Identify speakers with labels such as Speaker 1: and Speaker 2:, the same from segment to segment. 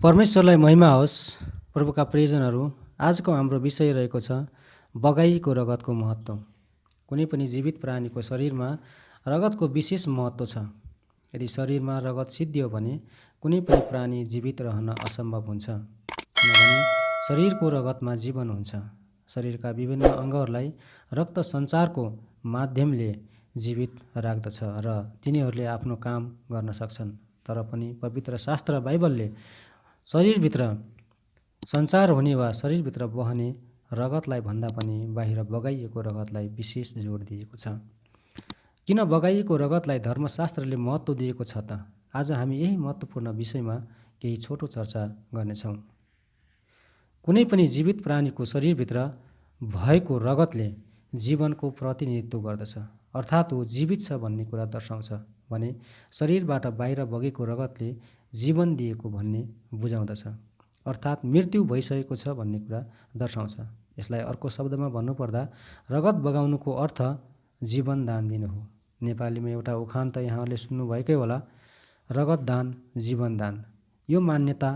Speaker 1: परमेश्वरलाई महिमा होस्। प्रभुका प्रियजनहरू, आजको हाम्रो विषय रहेको छ बगाइएको रगतको महत्त्व। कुनै पनि जीवित प्राणीको शरीरमा रगतको विशेष महत्त्व छ। यदि शरीरमा रगत सिद्धियो भने कुनै पनि प्राणी जीवित रहन असम्भव हुन्छ, किनभने शरीरको रगतमा जीवन हुन्छ। शरीरका विभिन्न अङ्गहरूलाई रक्त सञ्चारको माध्यमले जीवित राख्दछ र तिनीहरूले आफ्नो काम गर्न सक्छन्। तर पनि पवित्र शास्त्र बाइबलले शरीरभित्र सञ्चार हुने वा शरीरभित्र बहने रगतलाई भन्दा पनि बाहिर बगाइएको रगतलाई विशेष जोड दिएको छ। किन बगाइएको रगतलाई धर्मशास्त्रले महत्त्व दिएको छ त? आज हामी यही महत्त्वपूर्ण विषयमा केही छोटो चर्चा गर्नेछौँ। कुनै पनि जीवित प्राणीको शरीरभित्र भएको रगतले जीवनको प्रतिनिधित्व गर्दछ, अर्थात् ऊ जीवित छ भन्ने कुरा दर्शाउँछ भने शरीरबाट बाहिर बगेको रगतले जीवन दिएको भन्ने बुझाउँदछ, अर्थात् मृत्यु भइसकेको छ भन्ने कुरा दर्शाउँछ। यसलाई अर्को शब्दमा भन्नुपर्दा रगत बगाउनुको अर्थ जीवन दान दिनु हो। नेपालीमा एउटा उखान त यहाँहरूले सुन्नुभएकै होला, रगत दान जीवन दान। यो मान्यता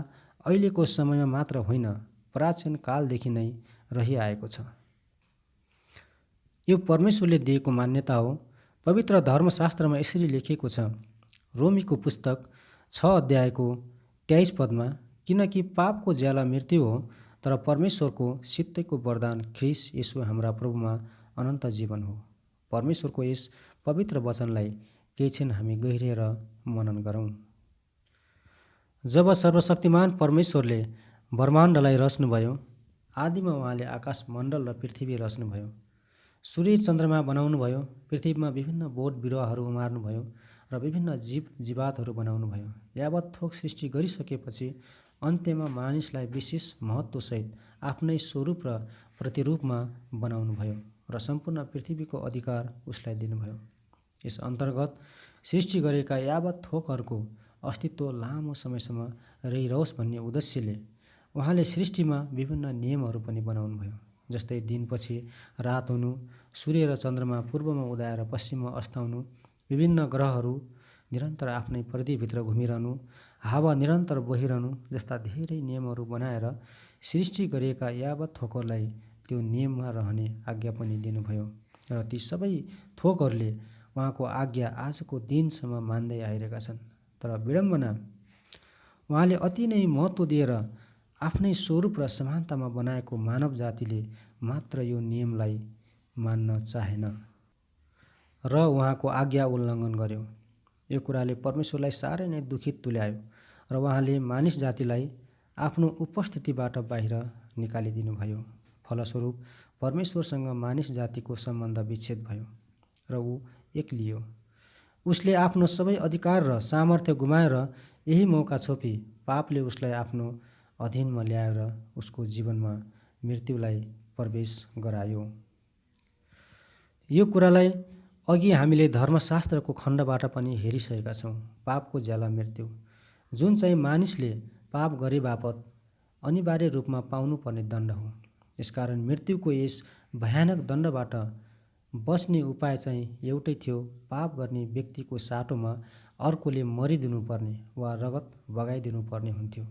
Speaker 1: अहिलेको समयमा मात्र होइन, प्राचीन कालदेखि नै रहिआएको छ। यो परमेश्वरले दिएको मान्यता हो। पवित्र धर्मशास्त्रमा यसरी लेखिएको छ, रोमीको पुस्तक 6 अध्यायको 23 पदमा, किनकि पापको ज्याला मृत्यु हो, तर परमेश्वरको सित्तैको वरदान ख्रीष्ट येशू हाम्रा प्रभुमा अनन्त जीवन हो। परमेश्वरको यस पवित्र वचनलाई केही क्षण हामी गहिरिएर मनन गरौँ। जब सर्वशक्तिमान परमेश्वरले ब्रह्माण्डलाई रच्नुभयो, आदिमा उहाँले आकाश मण्डल र पृथ्वी रच्नुभयो, सूर्य चन्द्रमा बनाउनुभयो, पृथ्वीमा विभिन्न बोट बिरुवाहरू उमार्नुभयो र विभिन्न जीव जीवातहरू बनाउनुभयो। यावत थोक सृष्टि गरिसकेपछि अन्त्यमा मानिसलाई विशेष महत्त्वसहित आफ्नै स्वरूप र प्रतिरूपमा बनाउनुभयो र सम्पूर्ण पृथ्वीको अधिकार उसलाई दिनुभयो। यस अन्तर्गत सृष्टि गरेका यावत थोकहरूको अस्तित्व लामो समयसम्म रहिरहोस् भन्ने उद्देश्यले उहाँले सृष्टिमा विभिन्न नियमहरू पनि बनाउनुभयो, जस्तै दिनपछि रात हुनु, सूर्य र चन्द्रमा पूर्वमा उदाएर पश्चिममा अस्ताउनु, विभिन्न ग्रहहरू निरन्तर आफ्नै परिधिभित्र घुमिरहनु, हावा निरन्तर बहिरहनु जस्ता धेरै नियमहरू बनाएर सृष्टि गरिएका यावत थोकहरूलाई त्यो नियममा रहने आज्ञा पनि दिनुभयो र ती सबै थोकहरूले उहाँको आज्ञा आजको दिनसम्म मान्दै आइरहेका छन्। तर विडम्बना, उहाँले अति नै महत्त्व दिएर आफ्नै स्वरूप र समानतामा बनाएको मानव जातिले मात्र यो नियमलाई मान्न चाहेन र उहाँको आज्ञा उल्लङ्घन गर्यो। यो कुराले परमेश्वरलाई साह्रै नै दुखित तुल्यायो र उहाँले मानिस जातिलाई आफ्नो उपस्थितिबाट बाहिर निकालिदिनुभयो। फलस्वरूप परमेश्वरसँग मानिस जातिको सम्बन्ध विच्छेद भयो र ऊ एक्लियो। उसले आफ्नो सबै अधिकार र सामर्थ्य गुमाएर यही मौका छोपी पापले उसलाई आफ्नो अधीनमा ल्याएर उसको जीवनमा मृत्युलाई प्रवेश गरायो। यो कुरालाई अघि हामीले धर्मशास्त्रको खण्डबाट पनि हेरिसकेका छौँ। पापको ज्याला मृत्यु, जुन चाहिँ मानिसले पाप गरे बापत अनिवार्य रूपमा पाउनुपर्ने दण्ड हो। यसकारण मृत्युको यस भयानक दण्डबाट बच्ने उपाय चाहिँ एउटै थियो, पाप गर्ने व्यक्तिको साटोमा अर्कोले मरिदिनुपर्ने वा रगत बगाइदिनुपर्ने हुन्थ्यो।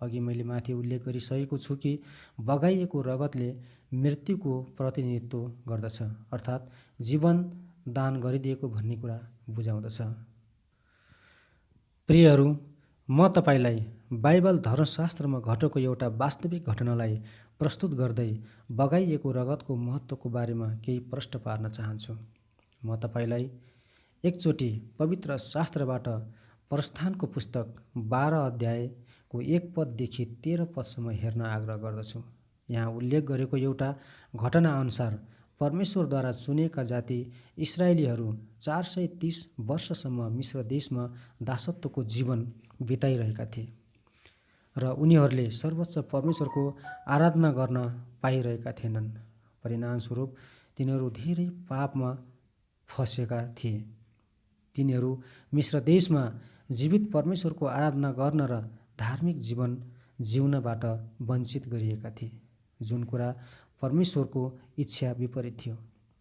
Speaker 1: अघि मैले माथि उल्लेख गरिसकेको छु कि बगाइएको रगतले मृत्युको प्रतिनिधित्व गर्दछ, अर्थात् जीवन दान गरिदिएको भन्ने कुरा बुझाउँदछ। प्रियहरू, म तपाईँलाई बाइबल धर्मशास्त्रमा घटेको एउटा वास्तविक घटनालाई प्रस्तुत गर्दै बगाइएको रगतको महत्त्वको बारेमा केही प्रश्न पार्न चाहन्छु। म तपाईँलाई एकचोटि पवित्र शास्त्रबाट प्रस्थानको पुस्तक 12 अध्यायको 1 पददेखि 13 पदसम्म हेर्न आग्रह गर्दछु। यहाँ उल्लेख गरेको एउटा घटनाअनुसार परमेश्वरद्वारा चुनेका जाति इस्राएलीहरू 430 वर्षसम्म मिस्र देशमा दासत्वको जीवन बिताइरहेका थिए र उनीहरूले सर्वोच्च परमेश्वरको आराधना गर्न पाइरहेका थिएनन्। परिणामस्वरूप तिनीहरू धेरै पापमा फँसेका थिए। तिनीहरू मिस्र देशमा जीवित परमेश्वरको आराधना गर्न र धार्मिक जीवन जिउनबाट वञ्चित गरिएका थिए, जुन कुरा परमेश्वरको इच्छा विपरीत थियो।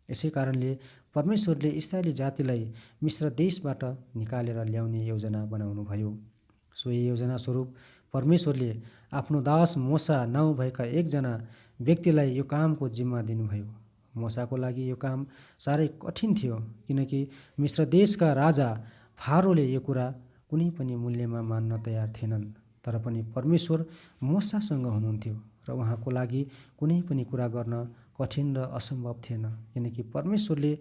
Speaker 1: यसै कारणले परमेश्वरले इस्राएली जातिलाई मिस्र देशबाट निकालेर ल्याउने योजना बनाउनुभयो। सोही योजना स्वरूप परमेश्वरले आफ्नो दास मोसा नाउँ भएका एकजना व्यक्तिलाई यो कामको जिम्मा दिनुभयो। मोसाको लागि यो काम साह्रै कठिन थियो, किनकि मिस्र देशका राजा फारोले यो कुरा कुनै पनि मूल्यमा मान्न तयार थिएनन्। तर पनि परमेश्वर मोसासँग हुनुहुन्थ्यो र उहाँको लागि कुनै पनि कुरा गर्न कठिन र असम्भव थिएन, किनकि परमेश्वरले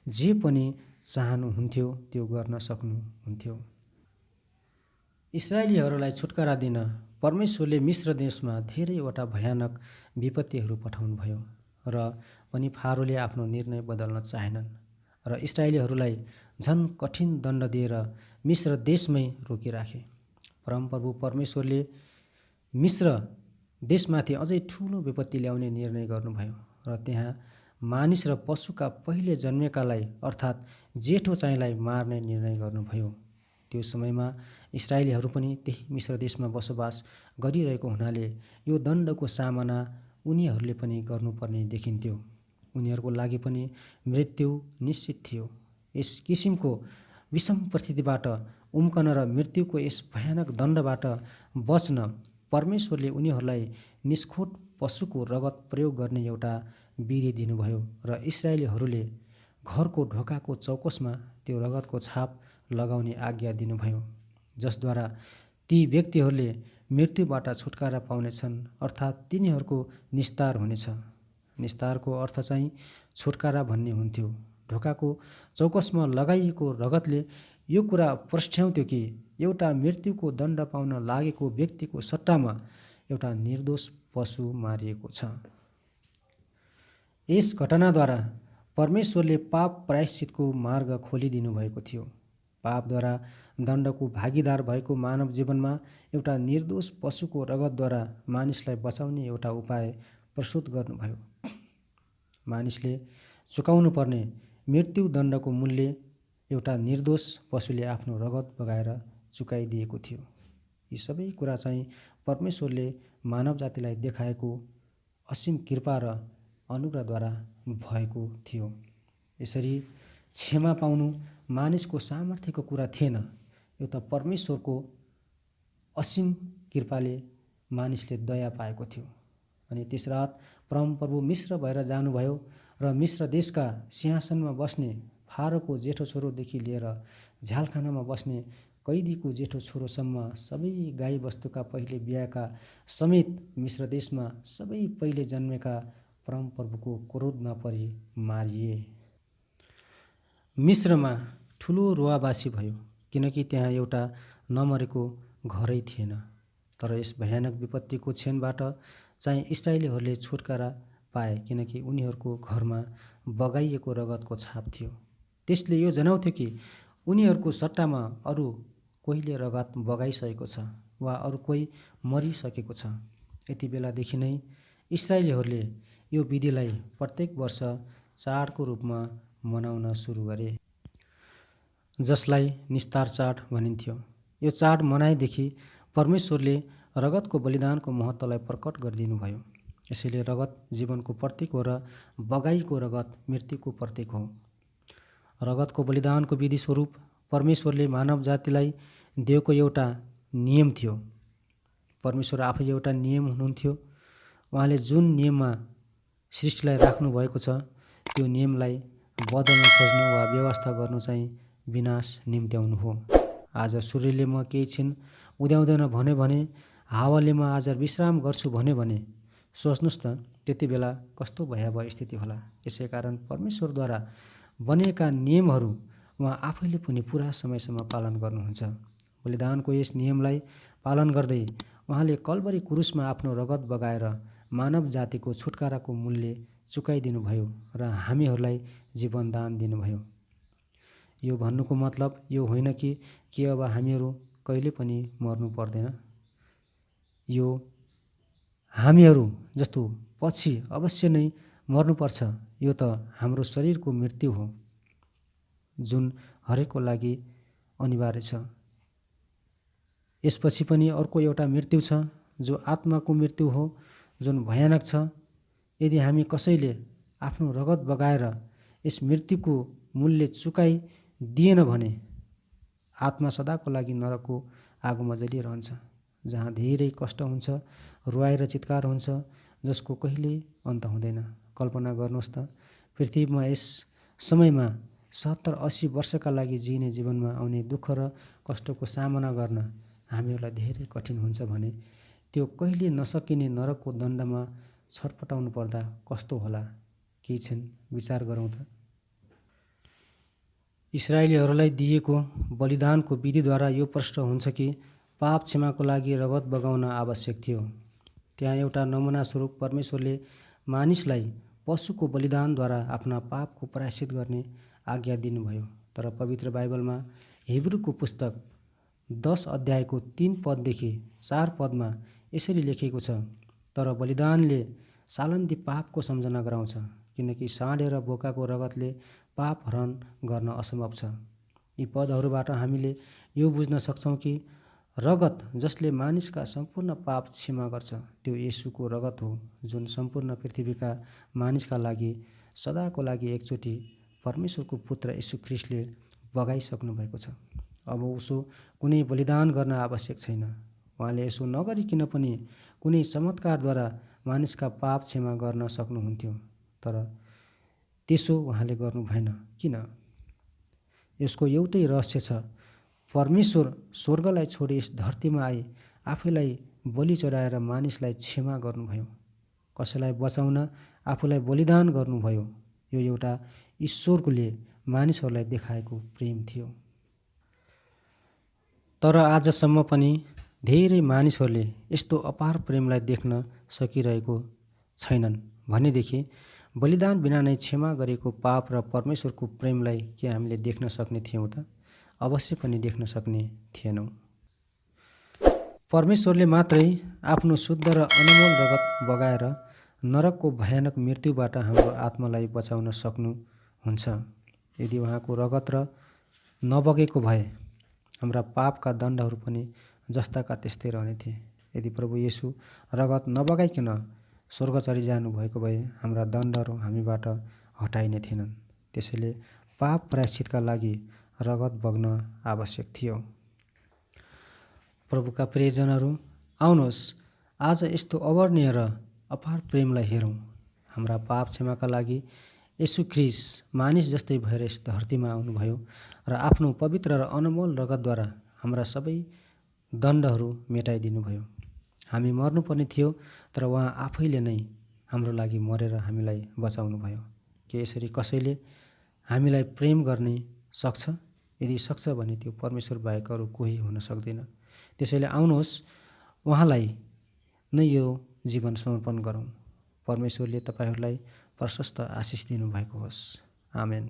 Speaker 1: जे पनि चाहनुहुन्थ्यो त्यो गर्न सक्नुहुन्थ्यो। इस्राएलीहरूलाई छुटकारा दिन परमेश्वरले मिस्र देशमा धेरैवटा भयानक विपत्तिहरू पठाउनुभयो र पनि फारोले आफ्नो निर्णय बदल्न चाहेनन् र इस्राएलीहरूलाई झन कठिन दण्ड दिएर मिस्र देशमै रोकिराखे। परमप्रभु परमेश्वरले मिस्र देशमाथि अझै ठुलो विपत्ति ल्याउने निर्णय गर्नुभयो र त्यहाँ मानिस र पशुका पहिले जन्मेकालाई अर्थात् जेठो चाहिँलाई मार्ने निर्णय गर्नुभयो। त्यो समयमा इस्राएलीहरू पनि त्यही मिस्र देशमा बसोबास गरिरहेको हुनाले यो दण्डको सामना उनीहरूले पनि गर्नुपर्ने देखिन्थ्यो। उनीहरूको लागि पनि मृत्यु निश्चित थियो। यस किसिमको विषम परिस्थितिबाट उम्कन र मृत्युको यस भयानक दण्डबाट बच्न परमेश्वरले उनीहरूलाई निष्खोट पशुको रगत प्रयोग गर्ने एउटा विधि दिनुभयो र इस्राएलीहरूले घरको ढोकाको चौकसमा त्यो रगतको छाप लगाउने आज्ञा दिनुभयो, जसद्वारा ती व्यक्तिहरूले मृत्युबाट छुटकारा पाउनेछन्, अर्थात् तिनीहरूको निस्तार हुनेछ। निस्तारको अर्थ चाहिँ छुटकारा भन्ने हुन्थ्यो। ढोकाको चौकसमा लगाइएको रगतले यो कुरा प्रस्ट्याउँथ्यो कि एउटा मृत्युको दण्ड पाउन लागेको व्यक्तिको सट्टामा एउटा निर्दोष पशु मारिएको छ। यस घटनाद्वारा परमेश्वरले पाप प्रायश्चितको मार्ग खोलिदिनु भएको थियो। पापद्वारा दण्डको भागीदार भएको मानव जीवनमा एउटा निर्दोष पशुको रगतद्वारा मानिसलाई बचाउने एउटा उपाय प्रस्तुत गर्नुभयो। मानिसले चुकाउनु पर्ने मृत्युदण्डको मूल्य एउटा निर्दोष पशुले आफ्नो रगत बगाएर चुकाइदिएको थियो। यी सबै कुरा चाहिँ परमेश्वरले मानव जातिलाई देखाएको असीम कृपा र अनुग्रहद्वारा भएको थियो। यसरी क्षमा पाउनु मानिसको सामर्थ्यको कुरा थिएन, यो त परमेश्वरको असीम कृपाले मानिसले दया पाएको थियो। अनि त्यस रात परमप्रभु मिस्र भएर जानुभयो र मिस्र देशका सिंहासनमा बस्ने फारोको जेठो छोरोदेखि लिएर झ्यालखानामा बस्ने कैदीको जेठो छोरोसम्म सबै गाई वस्तुका पहिले बिहाका समेत मिस्र देशमा सबै पहिले जन्मेका परमप्रभुको क्रोधमा परि मारिए। मिस्रमा ठुलो रोवाबासी भयो, किनकि त्यहाँ एउटा नमरेको घरै थिएन। तर यस भयानक विपत्तिको क्षणबाट चाहिँ इस्राएलीहरूले छुटकारा पाए, किनकि उनीहरूको घरमा बगाइएको रगतको छाप थियो। त्यसले यो जनाउँथ्यो कि उनीहरूको सट्टामा अरू कोहीले रगत बगाइसकेको छ वा अरू कोही मरिसकेको छ। यति बेलादेखि नै इस्राएलीहरूले यो विधिलाई प्रत्येक वर्ष चाडको रूपमा मनाउन सुरु गरे, जसलाई निस्तार चाड भनिन्थ्यो। यो चाड मनाएदेखि परमेश्वरले रगतको बलिदानको महत्त्वलाई प्रकट गरिदिनुभयो। यसैले रगत जीवनको प्रतीक हो र बगाइएको रगत मृत्युको प्रतीक हो। रगतको बलिदानको विधि स्वरूप परमेश्वरले मानव जातिलाई दिएको एउटा नियम थियो। परमेश्वर आफै एउटा नियम हुनुहुन्थ्यो। उहाँले जुन नियममा सृष्टिलाई राख्नु भएको छ त्यो नियमलाई बदल्न खोज्नु वा व्यवस्था गर्नु चाहिँ विनाश निम्त्याउनु हो। आज सूर्यले म केही छिन उद्याउँदैन भन्यो भने, हावाले म आज विश्राम गर्छु भन्यो भने सोच्नुहोस् त त्यति बेला कस्तो भयावह स्थिति होला। यसै कारण परमेश्वरद्वारा बनेका नियमहरू उहाँ आफैले पनि पुरा समयसम्म पालन गर्नुहुन्छ। बलिदानको यस नियमलाई पालन गर्दै उहाँले कल्वरी क्रुसमा आफ्नो रगत बगाएर मानव जातिको छुटकाराको मूल्य चुकाइदिनु भयो र हामीहरूलाई जीवनदान दिनुभयो। यो भन्नुको मतलब यो होइन कि अब हामीहरू कहिले पनि मर्नु पर्दैन। यो हामीहरू जस्तो पछि अवश्य नै मर्नुपर्छ, यो त हाम्रो शरीरको मृत्यु हो जुन हरेकको लागि अनिवार्य छ। यसपछि पनि अर्को एउटा मृत्यु छ जो आत्माको मृत्यु हो, जुन भयानक छ। यदि हामी कसैले आफ्नो रगत बगाएर यस मृत्युको मूल्य चुकाइदिएन भने आत्मा सदाको लागि नरकको आगोमा जलिरहन्छ, जहाँ धेरै कष्ट हुन्छ, रुवाइ र चित्कार हुन्छ, जसको कहिल्यै अन्त हुँदैन। कल्पना गर्नुहोस् त, पृथ्वीमा यस समयमा 70-80 वर्षका लागि जिउने जीवनमा आउने दुःख र कष्टको सामना गर्न हामीहरूलाई धेरै कठिन हुन्छ भने त्यो कहिले नसकिने नरकको दण्डमा छटपटाउनु पर्दा कस्तो होला? केही क्षण विचार गरौँ त। इस्राएलीहरूलाई दिएको बलिदानको विधिद्वारा यो प्रष्ट हुन्छ कि पाप क्षमाको लागि रगत बगाउन आवश्यक थियो। त्यहाँ एउटा नमुना स्वरूप परमेश्वरले मानिसलाई पशुको बलिदानद्वारा आफ्ना पापको प्रायश्चित गर्ने आज्ञा दिनुभयो। तर पवित्र बाइबलमा हिब्रूको पुस्तक 10 अध्यायको 3 पददेखि 4 पदमा यसरी लेखिएको छ, तर बलिदानले सालन्ती पापको सम्झना गराउँछ, किनकि साँढे र बोकाको रगतले पाप हरण गर्न असम्भव छ। यी पदहरूबाट हामीले यो बुझ्न सक्छौँ कि रगत जसले मानिसका सम्पूर्ण पाप क्षमा गर्छ त्यो येशूको रगत हो, जुन सम्पूर्ण पृथ्वीका मानिसका लागि सदाको लागि एकचोटि परमेश्वरको पुत्र येशू ख्रिस्टले बगाइसक्नु भएको छ। अब उसो कुनै बलिदान गर्न आवश्यक छैन। उहाँले यसो नगरिकन पनि कुनै चमत्कारद्वारा मानिसका पाप क्षमा गर्न सक्नुहुन्थ्यो, तर त्यसो उहाँले गर्नु भएन। किन? यसको एउटै रहस्य छ। परमेश्वर स्वर्गलाई छोडी यस धरतीमा आई आफैलाई बलि चढाएर मानिसलाई क्षमा गर्नुभयो। कसैलाई बचाउन आफूलाई बलिदान गर्नुभयो। यो एउटा ईश्वरले मानिसहरूलाई देखाएको प्रेम थियो। तर आजसम्म पनि धेरै मानिसहरूले यस्तो अपार प्रेमलाई देख्न सकिरहेको छैनन् भनेदेखि बलिदान बिना नै क्षमा गरेको पाप र परमेश्वरको प्रेमलाई के हामीले देख्न सक्ने थियौँ त? अवश्य पनि देख्न सक्ने थिएनौँ। परमेश्वरले मात्रै आफ्नो शुद्ध र अनमोल रगत बगाएर नरकको भयानक मृत्युबाट हाम्रो आत्मालाई बचाउन सक्नुहुन्छ। यदि उहाँको रगत र नबगेको भए हाम्रा पापका दण्डहरू पनि जस्ताका त्यस्तै रहने थिए। यदि प्रभु येशू रगत नबगाइकन स्वर्ग चढिजानु भएको भए हाम्रा दण्डहरू हामीबाट हटाइने थिएनन्। त्यसैले पाप प्रायश्चितका लागि रगत बग्न आवश्यक थियो। प्रभुका प्रियजनहरू, आउनुहोस् आज यस्तो अवर्णीय र अपार प्रेमलाई हेरौँ। हाम्रा पाप क्षमाका लागि येशू ख्रिस्ट मानिस जस्तै भएर यस धरतीमा आउनुभयो र आफ्नो पवित्र र अनमोल रगतद्वारा हाम्रा सबै दण्डहरू मेटाइदिनुभयो। हामी मर्नुपर्ने थियो, तर उहाँ आफैले नै हाम्रो लागि मरेर हामीलाई बचाउनुभयो। के यसरी कसैले हामीलाई प्रेम गर्ने सक्छ? यदि सक्छ भने त्यो परमेश्वर बाहेक अरू कोही हुन सक्दैन। त्यसैले आउनुहोस् उहाँलाई नै यो जीवन समर्पण गरौँ। परमेश्वरले तपाईँहरूलाई प्रशस्त आशिष दिनुभएको होस्। आमेन।